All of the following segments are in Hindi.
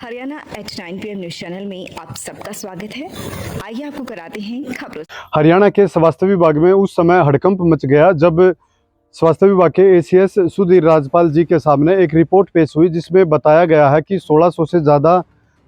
Haryana H9 PM news channel में आप सबका स्वागत है। आइए आपको कराते हैं खबरों। हरियाणा के स्वास्थ्य विभाग में उस समय हड़कंप मच गया जब स्वास्थ्य विभाग के एसीएस सुधीर राजपाल जी के सामने एक रिपोर्ट पेश हुई जिसमें बताया गया है कि 1600 से ज़्यादा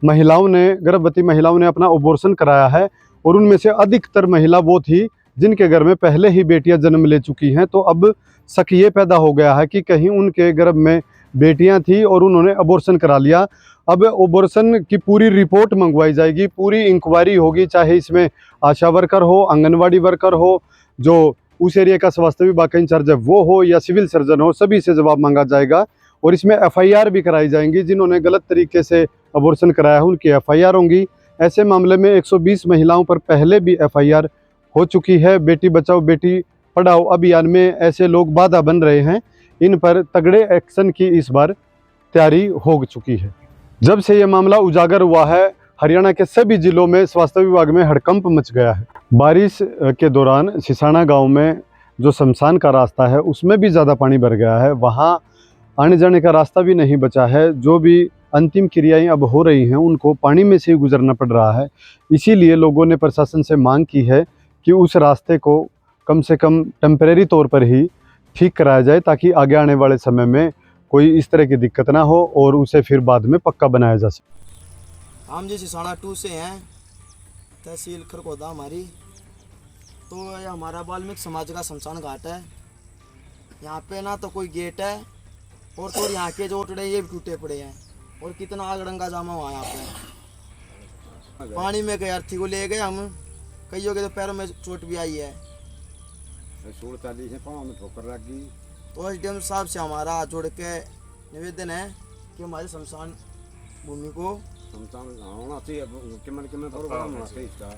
गर्भवती महिलाओं ने अपना अबॉर्शन कराया है और उनमें से अधिकतर महिला वो थी जिनके घर में पहले ही बेटियां जन्म ले चुकी हैं। तो अब शक ये पैदा हो गया है कि कहीं उनके गर्भ में बेटियां थी और उन्होंने अबॉर्शन करा लिया। अब अबॉर्शन की पूरी रिपोर्ट मंगवाई जाएगी, पूरी इंक्वायरी होगी, चाहे इसमें आशा वर्कर हो, आंगनवाड़ी वर्कर हो, जो उस एरिया का स्वास्थ्य विभाग का इंचार्ज है वो हो या सिविल सर्जन हो, सभी से जवाब मांगा जाएगा और इसमें एफआईआर भी कराई जाएंगी। जिन्होंने गलत तरीके से अबॉर्शन कराया है उनकी एफआईआर होंगी। ऐसे मामले में 120 महिलाओं पर पहले भी एफआईआर हो चुकी है। बेटी बचाओ बेटी पढ़ाओ अभियान में ऐसे लोग बाधा बन रहे हैं, इन पर तगड़े एक्शन की इस बार तैयारी हो चुकी है। जब से ये मामला उजागर हुआ है हरियाणा के सभी जिलों में स्वास्थ्य विभाग में हड़कंप मच गया है। बारिश के दौरान सिसाना गांव में जो शमशान का रास्ता है उसमें भी ज़्यादा पानी भर गया है, वहां आने जाने का रास्ता भी नहीं बचा है। जो भी अंतिम क्रियाएं अब हो रही हैं उनको पानी में से ही गुजरना पड़ रहा है। इसीलिए लोगों ने प्रशासन से मांग की है कि उस रास्ते को कम से कम टेम्परेरी तौर पर ही ठीक कराया जाए ताकि आगे आने वाले समय में कोई इस तरह की दिक्कत ना हो और उसे फिर बाद में पक्का बनाया जा सके। हम जी सिसाना 2 से हैं, तहसील खरगोदा हमारी। तो ये हमारा वाल्मीकि समाज का शमशान घाट है। यहाँ पे ना तो कोई गेट है और तो यहाँ के जो टुकड़े ये भी टूटे पड़े हैं और कितना आग डंगा जामा हुआ है यहाँ पे। पानी में गए, अर्थी को ले गए हम, कईयों के तो पैरों में चोट भी आई है। 40 पाँव में ठोकर लग गई। तो एसडीएम साहब से हमारा हाथ जोड़ के निवेदन है कि हमारी शमशान भूमि को होना चाहिए, प्रोग्राम होना चाहिए इसका,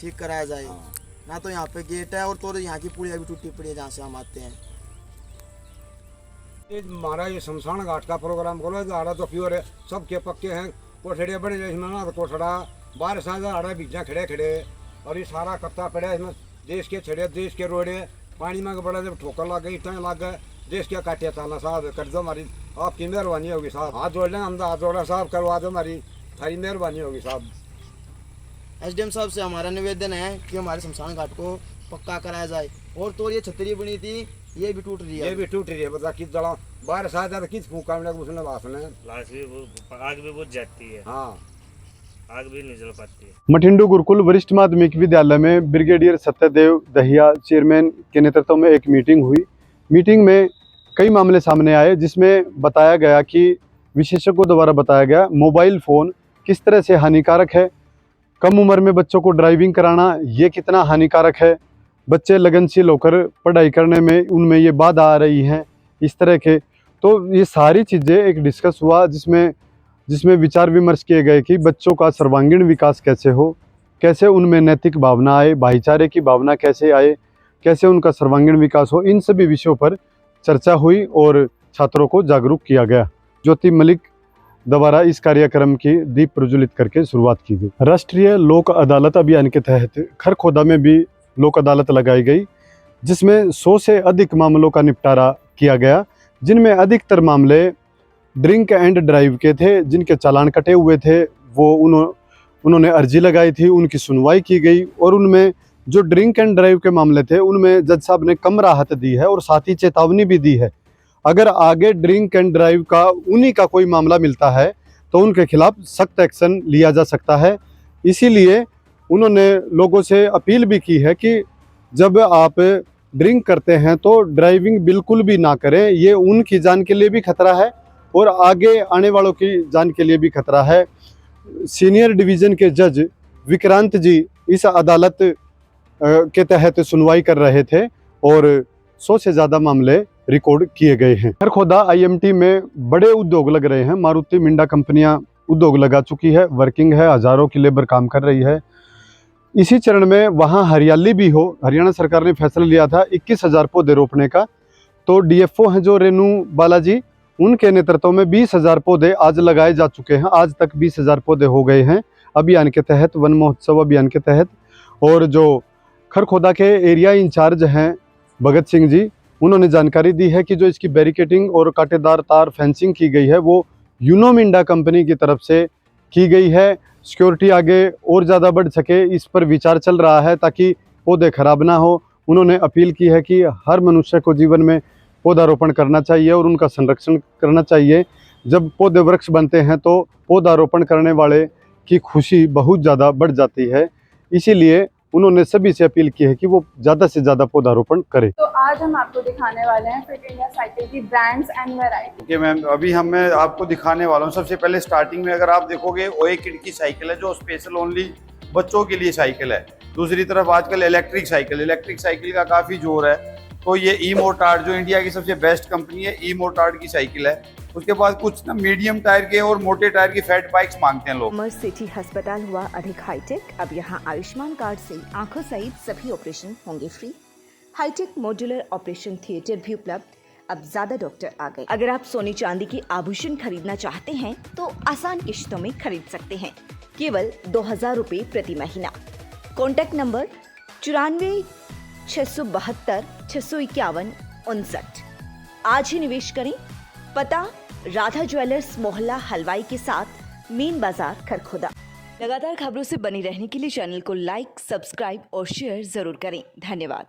ठीक कराया जाए। ना तो यहाँ पे गेट है और तो यहाँ की पुलिया भी टूटी पड़ी है जहाँ से हम आते हैं। ये हमारा ये शमशान घाट का प्रोग्राम करो। झाड़ा तो प्योर है, सबके पक्के हैं, कोठड़े बड़े इसमें ना तो कोठड़ा बारिश आ झाड़ा बीजा खड़े खड़े और ये सारा कत्ता पड़ा इसमें। देश के छड़े, देश के रोडे पानी में बड़ा जब ठोकर लग गई इतना लग गए। देश क्या काटिया ताना साहब कर दो, हमारी आपकी मेहरबानी होगी साहब। हाथ जोड़ लें, हम हाथ जोड़ा साहब, करवा दो, हमारी थारी मेहरबानी होगी साहब। एसडीएम साहब से हमारा निवेदन है कि हमारे शमशान घाट को पक्का कराया जाए। और तो ये छतरी बनी थी ये भी टूट रही है, ये भी टूट रही है। बता किस जड़ा बारिश आ जाए किस फूका में उसने वासन है, आग भी बुझ जाती है। हाँ आग भी नहीं जल पाती है। मठिंडू गुरुकुल वरिष्ठ माध्यमिक विद्यालय में ब्रिगेडियर सत्यदेव दहिया चेयरमैन के नेतृत्व में एक मीटिंग हुई। मीटिंग में कई मामले सामने आए जिसमें बताया गया कि विशेषज्ञों द्वारा बताया गया मोबाइल फ़ोन किस तरह से हानिकारक है, कम उम्र में बच्चों को ड्राइविंग कराना ये कितना हानिकारक है, बच्चे लगनशील होकर पढ़ाई करने में उनमें ये बाधा आ रही हैं, इस तरह के। तो ये सारी चीज़ें एक डिस्कस हुआ जिसमें विचार विमर्श किए गए कि बच्चों का सर्वांगीण विकास कैसे हो, कैसे उनमें नैतिक भावना आए, भाईचारे की भावना कैसे आए, कैसे उनका सर्वांगीण विकास हो। इन सभी विषयों पर चर्चा हुई और छात्रों को जागरूक किया गया। ज्योति मलिक द्वारा इस कार्यक्रम की दीप प्रज्वलित करके शुरुआत की गई। राष्ट्रीय लोक अदालत अभियान के तहत खरखोदा में भी लोक अदालत लगाई गई जिसमें 100 से अधिक मामलों का निपटारा किया गया, जिनमें अधिकतर मामले ड्रिंक एंड ड्राइव के थे। जिनके चालान कटे हुए थे वो उन्होंने अर्जी लगाई थी, उनकी सुनवाई की गई और उनमें जो ड्रिंक एंड ड्राइव के मामले थे उनमें जज साहब ने कम राहत दी है और साथ ही चेतावनी भी दी है। अगर आगे ड्रिंक एंड ड्राइव का उन्हीं का कोई मामला मिलता है तो उनके खिलाफ सख्त एक्शन लिया जा सकता है। इसीलिए उन्होंने लोगों से अपील भी की है कि जब आप ड्रिंक करते हैं तो ड्राइविंग बिल्कुल भी ना करें, ये उनकी जान के लिए भी खतरा है और आगे आने वालों की जान के लिए भी खतरा है। सीनियर डिवीज़न के जज विक्रांत जी इस अदालत के तहत सुनवाई कर रहे थे और 100 से ज़्यादा मामले रिकॉर्ड किए गए हैं। खरखोदा आईएमटी में बड़े उद्योग लग रहे हैं। मारुति मिंडा कंपनियां उद्योग लगा चुकी है, वर्किंग है, हज़ारों की लेबर काम कर रही है। इसी चरण में वहां हरियाली भी हो, हरियाणा सरकार ने फैसला लिया था 21,000 पौधे रोपने का। तो डीएफओ हैं जो रेणु बालाजी, उनके नेतृत्व में 20,000 पौधे आज लगाए जा चुके हैं। आज तक 20,000 पौधे हो गए हैं अभियान के तहत, वन महोत्सव अभियान के तहत। और जो खरखोदा के एरिया इंचार्ज हैं भगत सिंह जी, उन्होंने जानकारी दी है कि जो इसकी बैरिकेटिंग और कांटेदार तार फेंसिंग की गई है वो यूनो मिंडा कंपनी की तरफ से की गई है। सिक्योरिटी आगे और ज़्यादा बढ़ सके इस पर विचार चल रहा है ताकि पौधे खराब ना हो। उन्होंने अपील की है कि हर मनुष्य को जीवन में पौधारोपण करना चाहिए और उनका संरक्षण करना चाहिए। जब पौधे वृक्ष बनते हैं तो पौधारोपण करने वाले की खुशी बहुत ज़्यादा बढ़ जाती है। इसीलिए उन्होंने सभी से अपील की है कि वो ज़्यादा से ज़्यादा पौधारोपण करें। तो आज हम आपको दिखाने वाले हैं फिट इंडिया साइकिल की brands and variety. Okay ma'am, अभी मैं आपको दिखाने वाला हूँ। सबसे पहले स्टार्टिंग में अगर आप देखोगे ओए किड की साइकिल है जो स्पेशल ओनली बच्चों के लिए साइकिल है। दूसरी तरफ आजकल इलेक्ट्रिक साइकिल का काफ़ी जोर है। तो ये ई मोटार्ड जो इंडिया की सबसे बेस्ट कंपनी है, ई मोटार्ड की साइकिल है। उसके बाद कुछ ना मीडियम टायर के और मोटे टायर की फैट बाइक्स मांगते हैं लोग। अमर सिटी अस्पताल हुआ अधिक हाईटेक। अब यहाँ आयुष्मान कार्ड से आंखों सहित सभी ऑपरेशन होंगे free. High tech modular operation theatre भी उपलब्ध। अब ज्यादा डॉक्टर आ गए। अगर आप सोने चांदी के आभूषण खरीदना चाहते हैं तो आसान किश्तों में खरीद सकते हैं, केवल 2000 रुपए प्रति महीना। Contact number 94 672 651 59। आज ही निवेश करें। पता राधा ज्वेलर्स मोहल्ला हलवाई के साथ मेन बाजार खरखोदा। लगातार खबरों से बनी रहने के लिए चैनल को लाइक, सब्सक्राइब और शेयर जरूर करें। धन्यवाद।